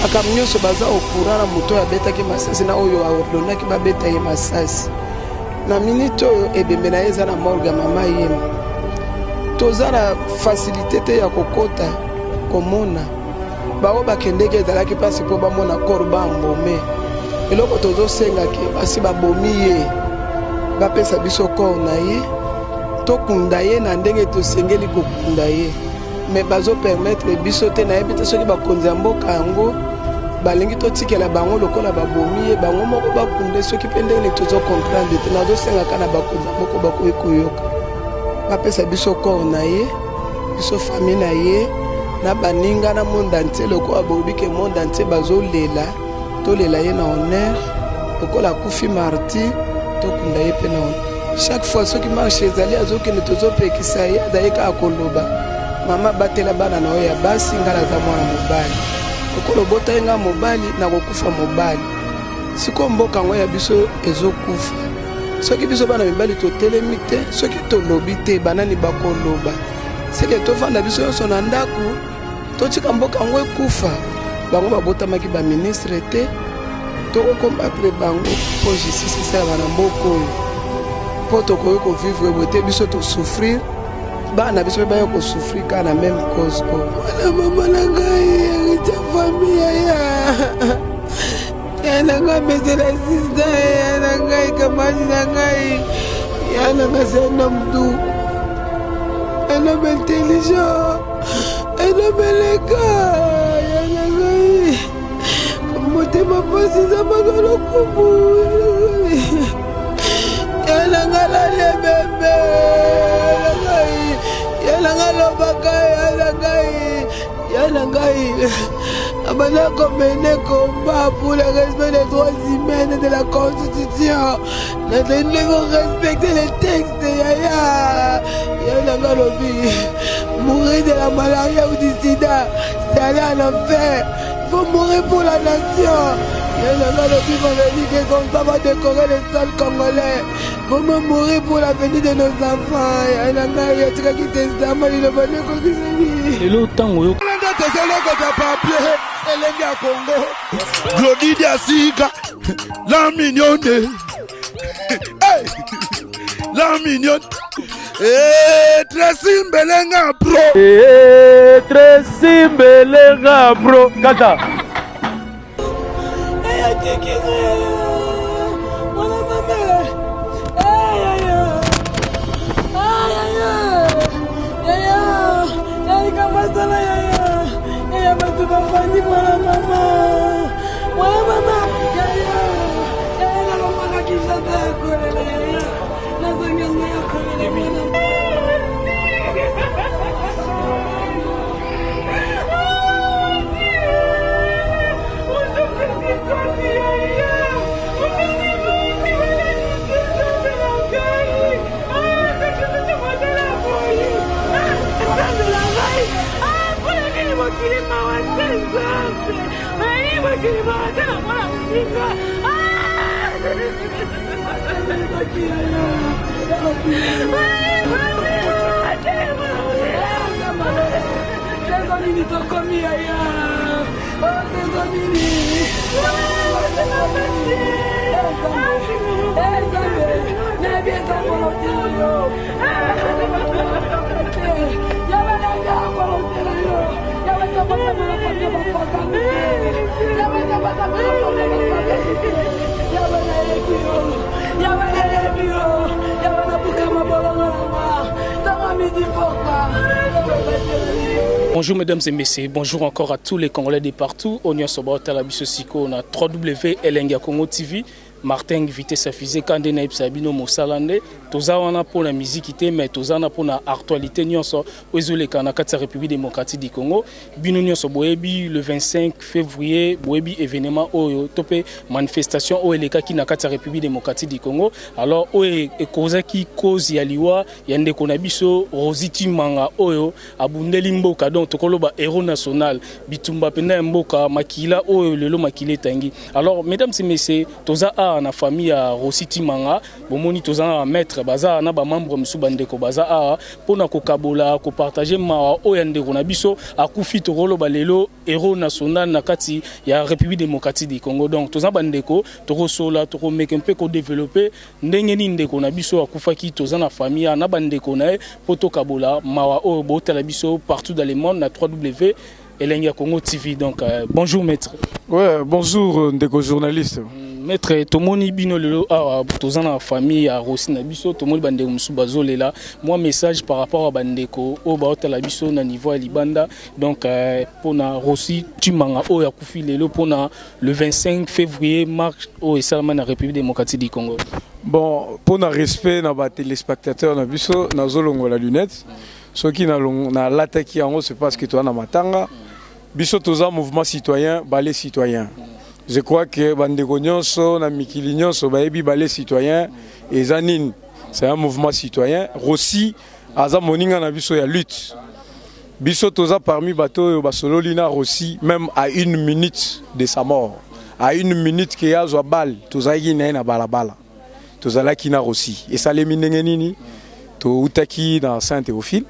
makambo nyonso baza okura na moto ya betaki masasi na oyo aordonaki babeta ye masasi na minute oyo ebembe na ye eza na morgue mama yemba toza na facilité te ya kokota komona bao bakendeki ezalaki mpasi mpo bamona kor bambome eloko tozosengaki basi babomi ye bapesa biso kor na ye tokunda ye na ndenge tosengeli kokunda ye me bazopermettre biso te nayebi te soki bakonzi ya mboka yango balingi totikela bango lokola babomi ye bango moko bakunde soki mpe ndenge tozokomprendre te nazosengaka na bakonzi ya moko bakoki koyoka bapesa biso kor na ye biso famille na ye na baninga na monde entier lokola boyebi ke monde entier bazolela tolela ye na honneur lokola akufi martyr tokunda ye mpe na honneur chaque fois soki marche ezali azokende tozopekisa ye azali kaka koloba mama batela bana na oyo ya basi nga naza mwana mobali lokola obota ye nga mobali nakokufa mobali sikoyo mboka yango ya biso ezokufa soki biso bana mibali totelemi te soki tolobi te banani bakoloba seke tofanda biso nyonso na ndako totika mboka yango ekufa bango babotamaki baministre te tokokomba apre bango mpo justice esalama na mboka oyo mpo tokoki kovivre boye te biso tosouffrir bana biso mpe baya kosouffrir kaka na même cause oyo wana mama na ngai akita famille ya na ngai mesela sista ya na ngai kamasi na ngai ya na ngai c'est un homme doux un homme intelligent un homme élégant ya na ngai motema pasi eza makolo kumu ya na ngai lale bebe ya na ngai lobaka ya na ngai abana komene combat pour le respect des droits humains et de la constitution. Nous devons respecter les textes. Ya na ngai lobi mourir de la malaria ou du sida, c'est aller en enfer. Il faut mourir pour la nation. Ya na ngai lobi m'avait que comme ça va décorer les sols congolais. Comment mourir pour l'avenir de nos enfants. Ya na ngai ya tika kitesama il va ne kokiseli. Hello tango Glody Diasiga, la mignonne, la mignonne, Tracy Mbelenga bro, Tracy Mbelenga bro, kata. Bonjour mesdames et messieurs, bonjour encore à tous les Congolais de partout. On est sur Talabiso Siko, on a www.elenga-congo TV. Martin invité sa fusée quand on a sabino mosalande toza wana pour la musique mais toza na pour la actualité nyonso ozole kana kati République démocratique du Congo bino nyonso boyebi le 25 février boyebi événement oyo topé manifestation o eleka ki na kati République démocratique du Congo alors o e koza ki cause ya liwa ya ndeko na biso Rosity Manga oyo abundeli mboka donc tokoloba héros national bitumba pena mboka makila oyo lelo makile tangi alors mesdames et messieurs toza toza na famille ya Rossi Timanga bomoni toza na maître baza na ba membre musu bandeko baza a pona ko kabola ko partager ma o ya ndeko na biso akufi to rolo balelo héros national na kati ya République démocratique du Congo. Donc toza bandeko to sola to meke mpe ko développer ndenge ni ndeko na biso akufaki toza na famille na bandeko na poto kabola mawa o botala biso partout dans le monde na 3W Elengia Congo TV. Donc bonjour maître. Ouais, bonjour ndeko journaliste. Maître tomoni bino lelo a toza na famille ya Rossi na biso tomoni bandeko musu bazolela moi message par rapport à bandeko o baotala biso na niveau ya libanda. Donc pona Rossi Timanga o ya kufi lelo pona le 25 février marche o esalama na République démocratique du Congo. Bon, pour le respect na ba téléspectateurs na biso na zolongo la lunette. Ce qui na l'attaque en haut c'est parce que toi na matanga biso toza mouvement citoyen balai citoyen. Je crois que bandeko nyonso na mikili nyonso baebi balai citoyen et zanine c'est un mouvement citoyen. Rossi aza moninga na biso ya lutte. Biso toza parmi bato basololina Rossi même à 1 minute de sa mort. À 1 minute que yazwa balle toza yina na balabala. Tozalaki na Rossi et ça les minenge nini to utaki dans Saint-Théophile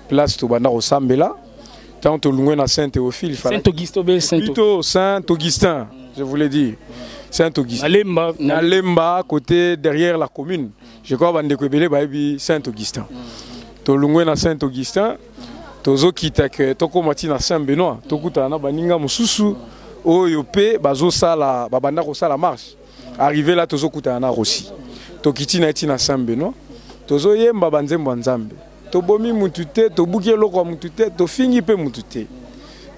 place to banda Osambela tant to lungwe na Saint-Théophile il fallait Saint-Augustin je voulais dire Saint-Augustin na Lemba côté derrière la commune je crois bande ko belé baebi Saint-Augustin to lungwe na Saint-Augustin tozo kitaka to komati na Saint-Benoît to kutana na baninga mususu oyo pe bazo sala babanda ko sala marche arrivé là tozo kutana na Rossi to kitina eti na Saint-Benoît tozo yemba banzembo nzambe to bomi mutute to buki eloko mutute to fingi pe mutute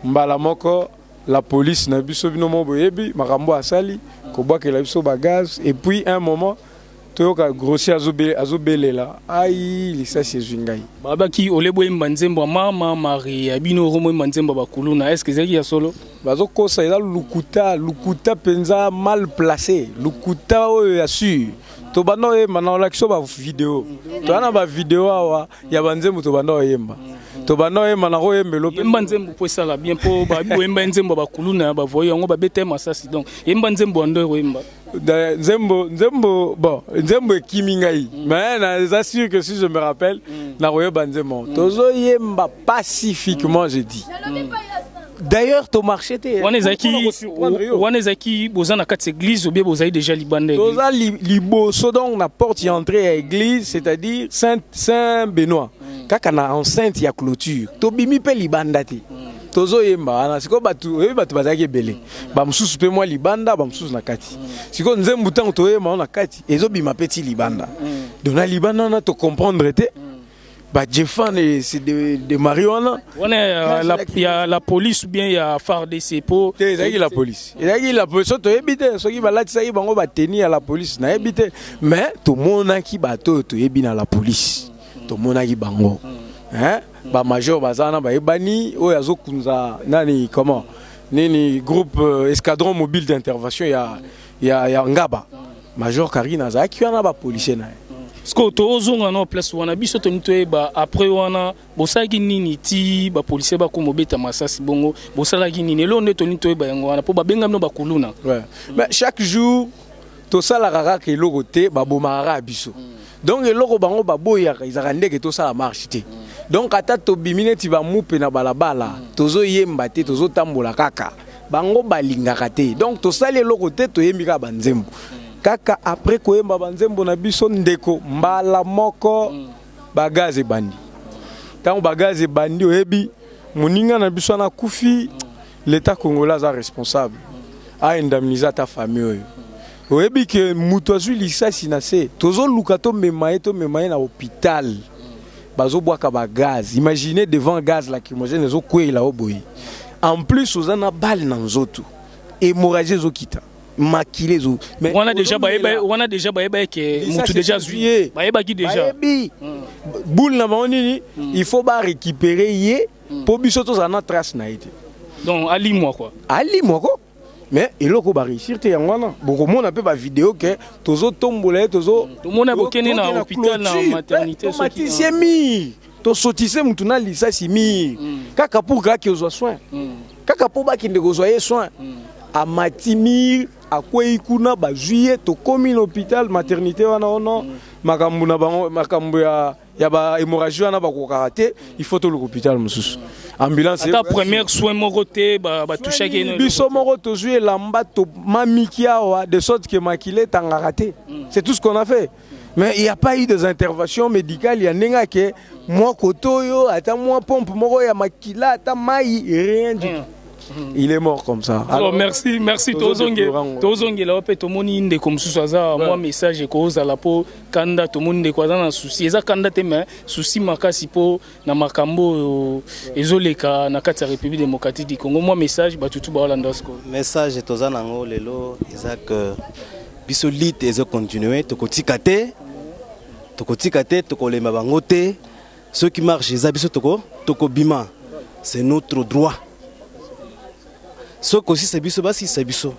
mbala moko la police na biso bino mo boyebi makambo asali ko bwakela biso bagaz et puis un moment toyoka grossi azobelela ai lisasi ezwingai baba ki olebo yemba nzembo mama Marie bino romo yemba nzembo bakuluna est-ce que zaki ya solo bazo kosa eza lukuta penza mal placé lukuta oyo ya sûr to bando yemba na olakiso ba vidéo to ana ba vidéo awa ya banzembo to bando yemba to bando yemba na ko yembelo pe yemba nzembo po sala bien po ba yemba nzembo bakuluna ba voyo ngo ba bete masasi donc yemba nzembo ando yemba nzembo bon nzembo ekimi ngai mais na sûr que si je me rappelle na koyeba nzembo tozo yemba pacifiquement je dis. D'ailleurs, ton marché était. On est qui bozana quatre églises ou bien bozaï déjà libandé. Boza liboso donc na porte y entrer à l'église, c'est-à-dire Saint-Benoît. Kaka na enceinte ya clôture. To bimi pe libandati. Tozo yemba na siko batu bazaki belé. Ba mususu pe moi libanda, ba mususu na kati. Siko nzembu tango to yemba na kati, ezo bima petit libanda. Dona libanda na to comprendre te. Bah c'est de marijuana. On est il y a la police ou bien il y a FARDC pour la police. Il y a la police to ebité ceux qui va là ça ils vont ba tenir à la police na ebité mais tout monde qui bateau to ebina la police. Tout monde qui bango. Hein? Ba major bazana ba ebani o yazo kunza nani comment? Nini groupe escadron mobile d'intervention il y a Ngaba. Major Karina za qui na ba policier na. Sko to ozonga no place wana biso to nitoye ba après wana bosaki nini ti ba policier ba ko mobeta masasi bongo bosalaki nini londe to nitoye ba yango wana po ba benga no ba kuluna. Ouais. Mais chaque jour to sala kaka ke loko te ba bomara biso. Donc eloko bango ba boya izaka ndeke to sala marche te. Donc ata to bimine ti ba mupe na balabala tozo yemba te tozo tambola kaka bango balingaka te. Donc to sala eloko te to yembika banzembo. Kaka après koyemba banzembo na biso ndeko mbala moko bagaze bandi tango bagaze bandi oyebi moninga na biso na kufi l'état congolais est responsable a indemniser ta famille oyebi que mutu azwi lisasi na se tozo luka to memaye na hôpital bazo bwaka bagaz imaginez devant gaz lacrymogène ezo kwela oboyi en plus ozana balle na nzoto hémorragie zokita maquillé zo mais on a déjà que mutu déjà zuye baeba qui déjà boule na banini il faut ba récupérer yé pour biso to za na trace na été donc ali moi quoi mais eloko ba réussir te yangwana boko mona pe ba vidéo que tozo tombola tozo to mona bokene na hôpital na maternité so qui mi to sotise mutu na lisasi mi kaka pour kaka ozwa soin kaka pour ba kinde kozwa soin a matimir akwei kuna ba juillet to komi l'hôpital maternité wana ono makambu na bango makambu ya ba hémorragie wana ba ko karaté il faut to l'hôpital mususu ambulance ta première soin moroté ba toucher ke biso moko to jouer lamba to mamikia wa de sorte que makile tanga raté c'est tout ce qu'on a fait. Mais il n'y a pas eu des interventions médicales. Il y a n'enga que moi kotoyo, attends moi pompe, moi ya makila, attends maï, rien du tout. Il est mort comme ça. Alors merci tozonge la ope to moni inde comme sous-saza moi message ko za la po kanda to moni de kwa na souci eza kanda te mais souci makasi po na makambo ezoleka na kati ya République démocratique du Congo moi message batutu ba Holandasko message toza nango lelo eza que biso lit ezo continuer to kotika te tokolema bango te ceux qui marchent eza biso toko bima c'est notre droit ce aussi c'est biso basi c'est biso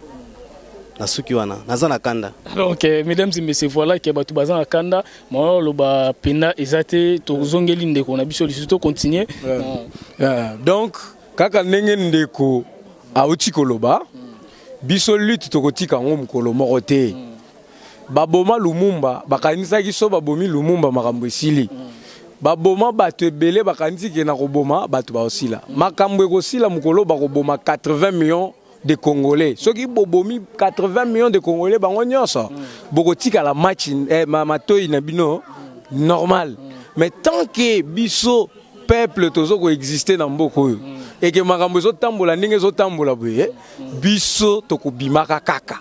na suki wana naza na kanda. Alors okay, mesdames et messieurs voilà que batu baza na kanda mo lo ba pena ezate to zongeli ndeko na biso liso continuer donc kaka ndenge ndeko auti koloba biso lutte tokotika ngo mukolo moko te baboma Lumumba bakanisaki so babomi Lumumba makambo esili baboma bato ebele bakanisi ke na koboma bato baosila makambo ekosila mukolo bakoboma 80 millions de Congolais soki bobomi 80 millions de Congolais bango nyonso bokotika la match matoi na bino normal mais tant que biso peuple tozo ko exister na mboko yo et que makambo zo tambola ndenge zo tambola boye biso tokobimaka kaka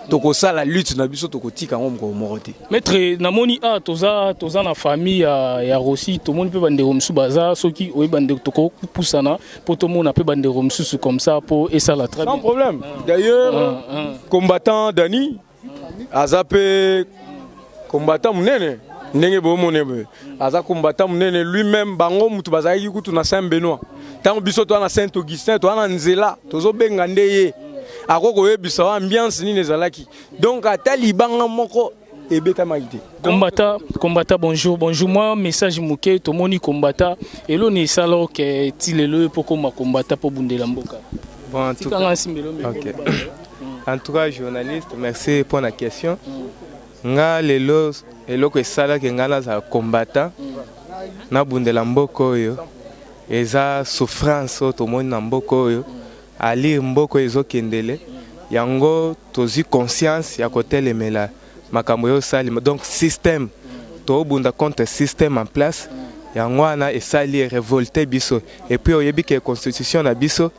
toko sala lutte na biso tokotika ngomko morote maître namoni toza na famille ya Rossi to moni pe bande romsu baza soki oyi bande toko pusana po to mona pe bande romsu comme ça pour et ça la très bien sans problème d'ailleurs combattant Dani azape combattant munene ndenge bo monebe aza combattant munene lui-même bango mutu bazaki kutu na Saint Benoît tant biso to na Saint Augustin to na nzela tozo benga ndeye akoko yebisa ambiance ni nezalaki donc ata libanga moko ebeta maïté combattant bonjour moi message muke to moni combattant elo ne salo ke tilelo poko ma combattant po bundela mboka bon en tout cas journaliste merci pour la question nga lelo eloko esala ke ngana za combattant na bundela mboko yo eza souffrance to moni na mboko yo ali mboko ezokendele yango tozi conscience ya kotelemela makambo yo sali donc système to bunda contre système en place yango wana esali révolter biso et puis oyebi que constitution na biso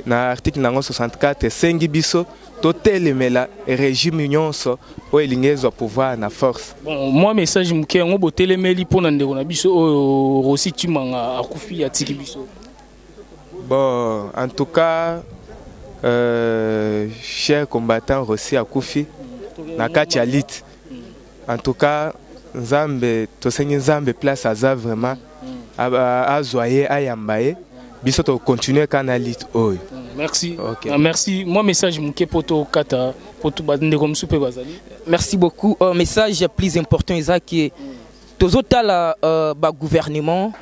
na article nango 64 sengi biso totelemela régime nyonso o elingezwa pouvoir na force. Bon moi message muke yango botelemeli pona ndeko na biso o Rossi Tumanga akufi ya tiki biso. Bon, en tout cas, cher combattant Rossi Akoufi, Nakati Alit. En tout cas, Nzambe, Tosengi Nzambe place à ça vraiment, à Zoyer, à Yambaye, Bisoto continuer Kanalit. Merci. Okay. Merci. Moi, message Mouké Poto Kata, Poto Badende comme Soupe Bazali. Merci beaucoup. Un message plus important, Isaac, qui est total gouvernement,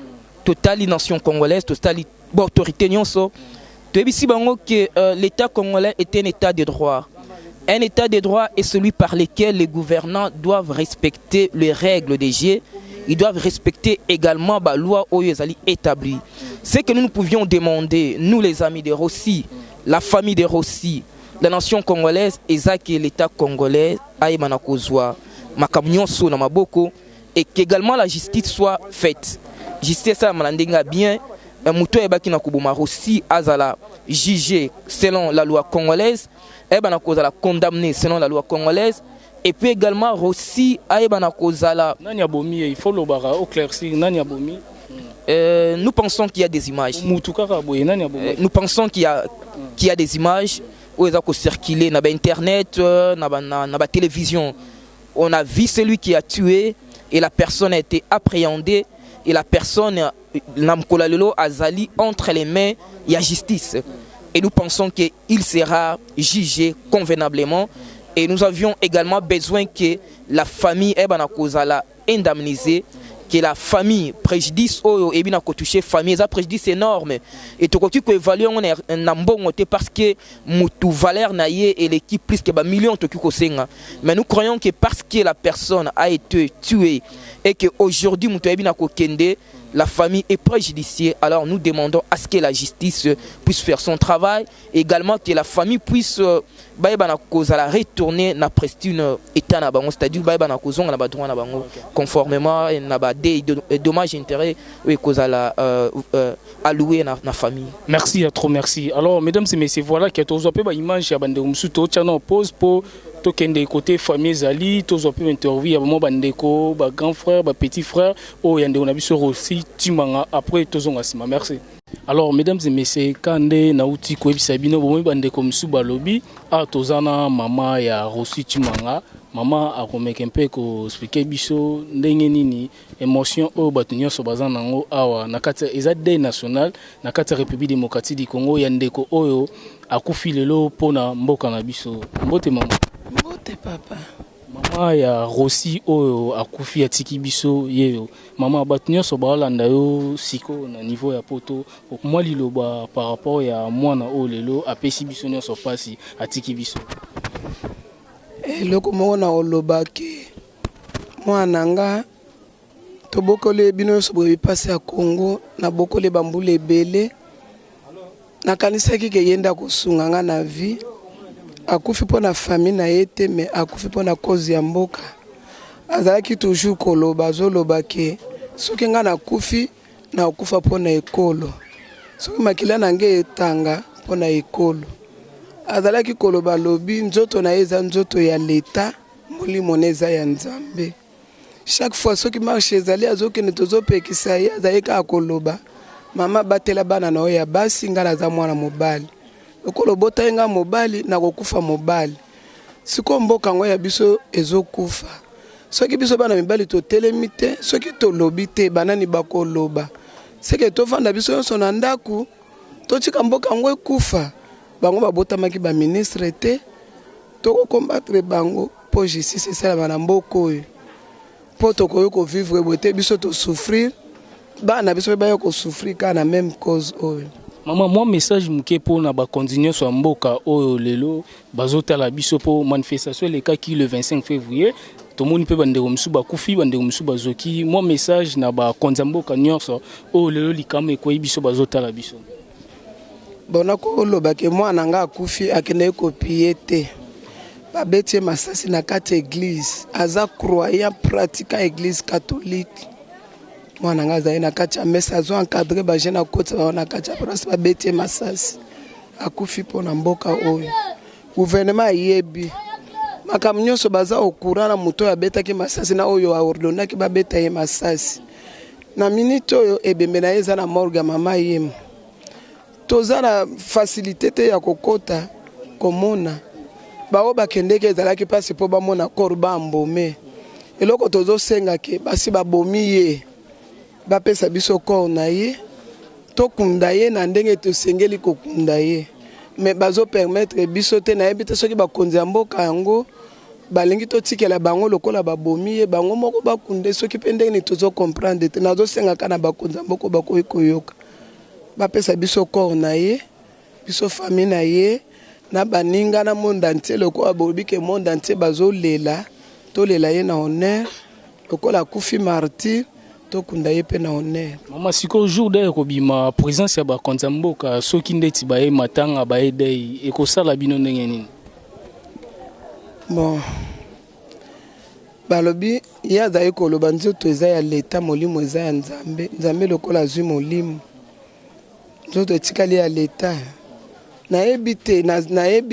total nation congolaise, total autorité nyonso to ebisi bango que l'état congolais est un état de droit. Un état de droit est celui par lequel les gouvernants doivent respecter les règles des jeux. Ils doivent respecter également la loi établie. Ce que nous pouvions demander, nous les amis de Rossi, la famille de Rossi, la nation congolaise, et l'état congolais aille manakozwa makamnyon so na maboko et qu'également la justice soit faite. Justice ça malandenga bien. Mouto ebaki na kubuma Rossi azala jugé selon la loi congolaise et bana kozala condamné selon la loi congolaise et puis également Rossi aibana kozala nani abomi il faut le bara au claircir nani abomi nous pensons qu'il y a des images nous pensons qu'il y a des images où ils ont circulé na internet na télévision on a vu celui qui a tué et la personne a été appréhendée et la personne Namkolalelo Azali entre les mains, il y a justice. Et nous pensons qu'il sera jugé convenablement. Et nous avions également besoin que la famille Ebana Kozala indemnisée, que la famille préjudice oyo et bien toucher famille ça préjudice énorme et tu continue que évaluer on est un bon parce que mutu valeur naie et l'équipe plus que ba millions to ko senga mais nous croyons que parce que la personne a été tuée et que aujourd'hui mutu bien ko kende la famille est préjudiciée, alors nous demandons à ce que la justice puisse faire son travail, également que la famille puisse retourner na prestune état na bango, c'est-à-dire conformément à des dommages et intérêts alloués na famille. Merci, trop merci. Alors mesdames et messieurs, voilà que tous peu ba image ya bande musuto tchana pose pour tokende côté famille zali tous peu interview ya mo bandeko ba grand frère ba petit frère o yande on a biso aussi timanga après tozonga sima. Merci. Alors mesdames et messieurs, kande na uti ko ebisa bino bomo bandeko musu balobi a tozana mama ya Rossi Timanga. Maman a remarqué un peu que expliquer biso ndenge nini émotion o batunyo so bazana ngo awa nakata ezade national nakata République démocratique du Congo yandeko oyo akufi lelo pona mboka na biso. Mbote mama. Mbote papa. Mama ya Rossi oyo akufi atiki biso yeyo. Mama batunyo so balanda yo siko na niveau ya poto moi liloba par rapport ya mwana o lelo apesi biso nyonso pasi atiki biso. Eloko moko na olobaki mwana nga tobokole bino so boye pasi ya Congo na bokole bambule ebele nakanisaki ke yenda kosunga nga na vie akufi mpo na famille na ye te mais akufi mpo na cause ya mboka azalaki toujours koloba azoloba ke soki nga nakufi na okufa mpo na ekolo soki makila na nge etanga mpo na ekolo azalaki koloba lobi nzoto na ye eza nzoto ya leta molimo na eza ya nzambe chaque fois soki marche ezali azokende tozopekisa ye azali kaka koloba mama batela bana na oyo ya basi nga naza mwana mobali lokolo bota ye nga mobali nakokufa mobali siko mboka yango ya biso ezokufa soki biso bana mibali totelemi te soki tolobi te banani bakoloba seke tofanda biso nyonso na ndaku totika mboka yango ekufa bango babotamaki ba ministre te toko combattre bango po justice esalama na mboka oyo po tokoyo ko vivre bote biso to souffrir bana biso bayo ko souffrir ka na même cause oyo. Maman, moi message muke po na ba continuer so mboka oyo lelo bazotala biso po manifestation le cas qui le 25 février tout le monde peut bande musu ba kufi bande musu bazoki moi message na ba konzamboka nyonso oyo lelo likame ko biso bazotala biso. Bona ko loba ke mwana nga akufi akene kopie te babeti masasi na kati église aza croyant pratiquant église catholique mwana nga za na kati ya mesa azo encadrer ba jeune akoti ba na kati ya place babeti masasi akufi pona mboka oyo gouvernement yebi makamnyoso baza okurana muto ya beta ki masasi na oyo ordonna ki babeta ye masasi na minute oyo ebembe na eza na morgue mama yemo tozana facilité te ya kokota komona bao bakendeke ezalaki pasi po bamona korba mbome eloko tozosenga ke basi babomi ye bapesa biso kor na ye tokunda ye na ndenge tosengeli kokunda ye mais bazo permettre biso te na yebi te soki bakonzi ya mboka yango balingi totikela bango lokola babomi ye bango moko bakunde soki pe ndenge tozo comprendre te nazosenga kana bakonzi ya mboka bakoyi koyoka bapesa biso kor na ye biso famille na ye na baninga na monde entier lokola bobi ke monde entier bazolela tolela ye na honneur lokola kufi martyr tokunda ye pe na honneur. Mama siko jour de kobima présence ya bakonzi mboka soki ndeti baye matanga baye dei ekosala bino ndenge nini? Bon balobi ya zayi koloba nzoto eza ya leta molimo eza ya nzambe nzambe lokola azwi molimo nzoto etikali ya leta nayebi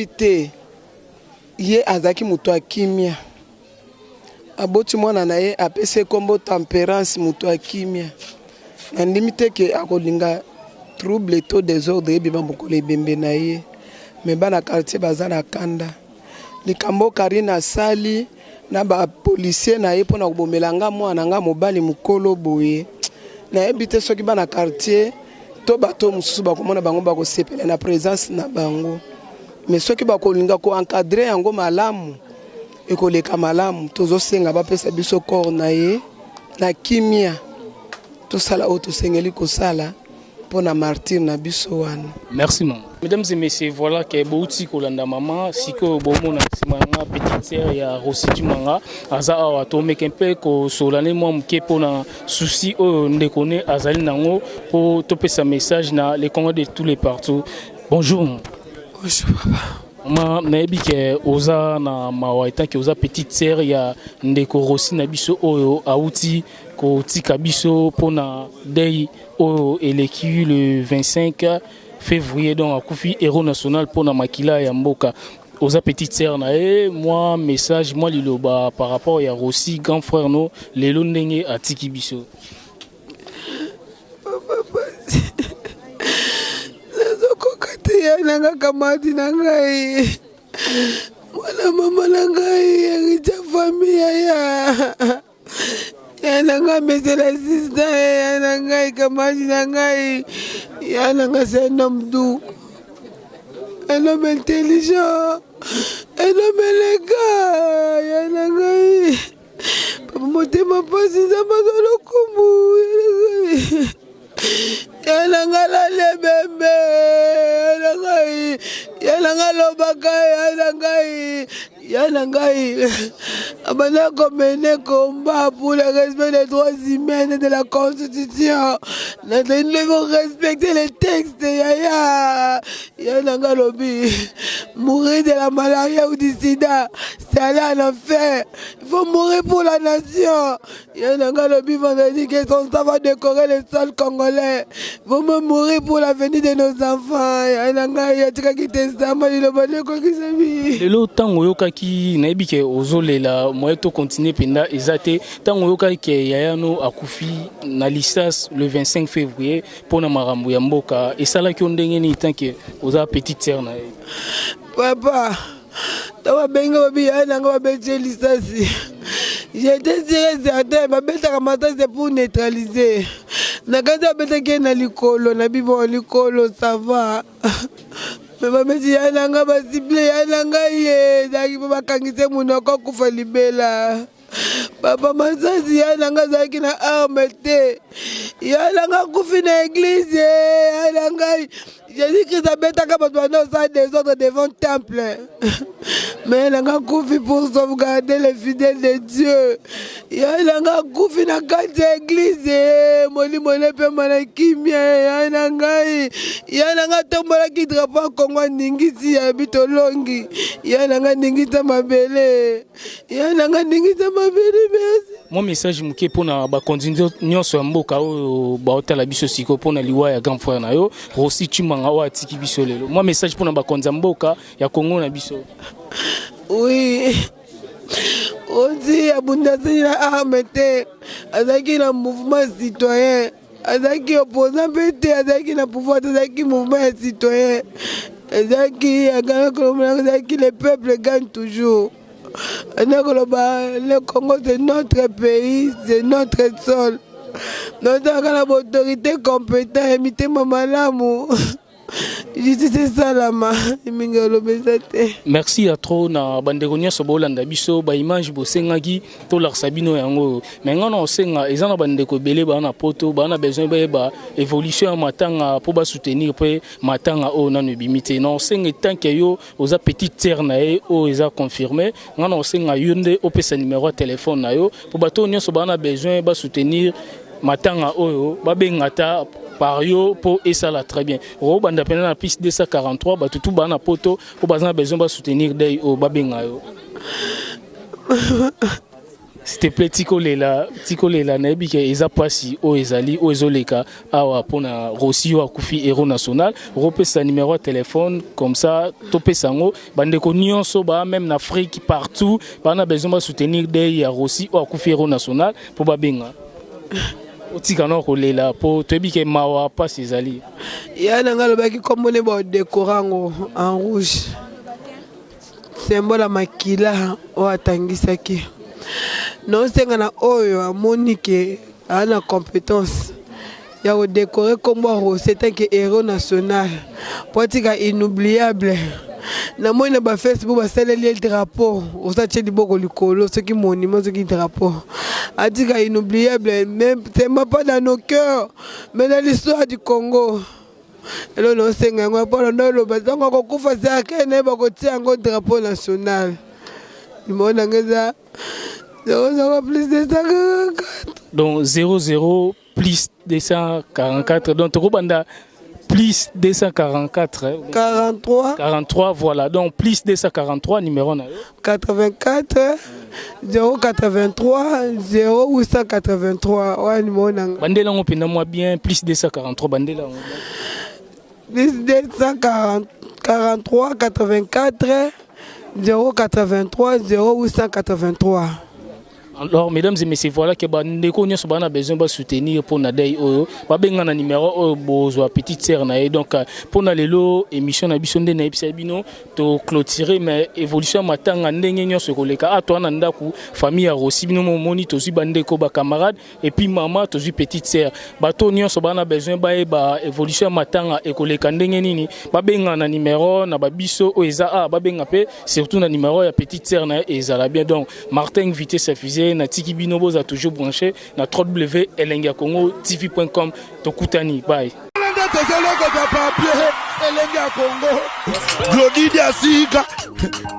te ye azaki mutu akimia aboti mwana na ye apese kombo tempérance mutu akimia nandimi te ke akolinga trouble to désordre ebima mokolo ebembe na ye me bana quartier baza na kanda likambo Karine asali na bapolisier na ye mpona kobomela nga mwana nga mobali mokolo boye nayebi te soki bana quartier to bato mosusu bakomona bango bakosepela na présence na bango mais soki bakolinga koencadre yango malamu ekoleka malamu tozosenga bapesa biso kor na ye na kimia tosala oyo tosengeli kosala mpona martyre na biso wana. Merci maman. Mesdames et messieurs, voilà que Bouti Kolanda maman, siko bomona simanga petite sœur ya Rossi Manga, aza awa to make un peu ko solane moi mke pona souci o ndekone azali nango pour toper sa message na les Congolais de tous les partout. Bonjour. Bonjour papa. Ma nayebi ke oza na mawaita ke oza petite sœur ya ndeko Rossi na biso oyo auti ko tika biso pona dei oyo eleki le 25 février donc akufi héros national pona makila ya mboka. Oza petite sœur na moi message moi liloba par rapport ya Rossi grand frère no lelo ndenge atiki biso. Nanga kamati nangai mwana mama nangai ya familia ya nanga mesela sister ya nangai kamati nangai ya nanga c'est un homme doux, un homme intelligent, un homme élégant ya nangai papa motema pasi za mazolo kumu yananga lale bembe yananga lobaka yanangai abana komene combat pour le respect des droits humains et de la constitution. Nous devons respecter les textes. Yananga lobi mourir de la malaria ou du sida, c'est aller en enfer. Il faut mourir pour la nation. Yananga lobi vendredi que son sang va décorer le sol congolais. Il faut mourir pour l'avenir de nos enfants. Yananga yatika kitesama lilobane ko kisabi. Lelo tango yokaki nayebi ke ozolela moye to continuer penda ezate tango yokaki ke yayano akufi na lisas le 25 février pona marambo ya mboka esala ki ondenge ni tanke oza petite sœur na papa tawa benga babi yananga babeje lisasi. J'étais certain babetaka matase pour neutraliser. Nakaza betake na likolo na bibo likolo ça va. Mais maman dit yananga ba cible yananga ye zaki baba kangise munoko kufa libela. Papa Masasi yananga zaki na arme te. Yananga kufi na église yananga Jésus-Christ a betaka batwana ça désordre devant le temple. Mais yananga kufi pour sauvegarder les fidèles de Dieu. Yananga kufi na kati église moli mole pe mana kimia yananga tombola ki drapeau Congo ningisi ya bitolongi yananga ningita mabele yananga ningita mabele. Mon message muke pona ba kondindo nyonso ya mboka o ba otala biso siko pona liwa ya grand frère na yo Rossi Manga wa tiki biso lelo. Mon message pona ba konza mboka ya Congo na biso. Oui. On dit abundasi na armete azaki na mouvement citoyen azaki opposant pete azaki na pouvoir azaki mouvement citoyen azaki agana kolomana azaki le peuple gagne toujours. Le Congo c'est notre pays, c'est notre sol. Nous avons l'autorité compétente, imiter Mamalamu. Merci à trop na banderonia sobolanda biso ba image bosengaki to la sabino yango mais ngana osenga ezana bandeko belé ba na poto ba na besoin ba évolution matanga pour ba soutenir pe matanga o na bimité non senga tant que yo oza petite sœur na e o eza confirmé ngana osenga yonde opesa numéro de téléphone na yo pour ba to nyonso ba na besoin ba soutenir matanga oyo ba bengata par yo pour et ça là très bien. Au banda pena na piste 243 ba tutu ba na poto au bazan besoin ba soutenir dei au babenga yo. S'il te plaît tiko lela na bi ke eza pasi o ezali o ezoleka awa pona Rossi wa kufi héros national repesa numéro de téléphone comme ça topé sango bande ko nyonso ba même en Afrique partout ba na besoin ba soutenir dei ya Rossi wa kufi héros national pour babenga. Otikano kolela po tebike mawa pas ezali yana ngalo baki komone ba décorango en rouge symbole makila o atangisaki non senga na oyo amonike ana compétence ya ko décorer comme Rossi tant que héros national potika inoubliable na moi na ba Facebook ba saleli le drapeau on sa tche liboko likolo ce qui monument ce qui drapeau a dit qu'il inoubliable même c'est pas dans nos cœurs mais dans l'histoire du Congo. Alors non c'est ngwa pour ndolo bazanga ko kufa za kene ba ko tia ngo drapeau national. Imona ngeza 00 plus 244. Donc 00 plus 244 donc Tokobanda plus 244 43 voilà donc plus 243 numéro 84 083 0883 ouais numéro bandela ngopenda moi bien plus 243 bandela plus 243 84 083 0883. Alors, mesdames et messieurs, voilà que Ndeko Nyonso a besoin de soutenir pour Nadei Oyo. Babenga na numéro Oyo Bozo petite sœur nae. Donc pour na lelo émission na biso nde na ebisabino to clôturer mais évolution matanga ndenge nyonso koleka. A toi na ndaku famille ya Rossi bino moni tozi bandeko ba camarade et puis maman tozi petite sœur. Bato nyonso bana besoin ba évolution matanga ekoleka ndenge nini. Babenga na numéro na babiso oeza a babenga pe surtout na numéro ya petite sœur na ezala bien. Donc Martin Vité Safizé na Tiki Binobo a toujours branché na www.elengiacongo.tv.com Tokutani bye.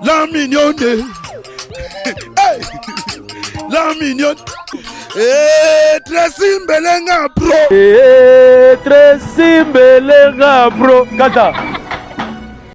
La mignonne, la mignonne, très simbelenga bro, très simbelenga bro, kata.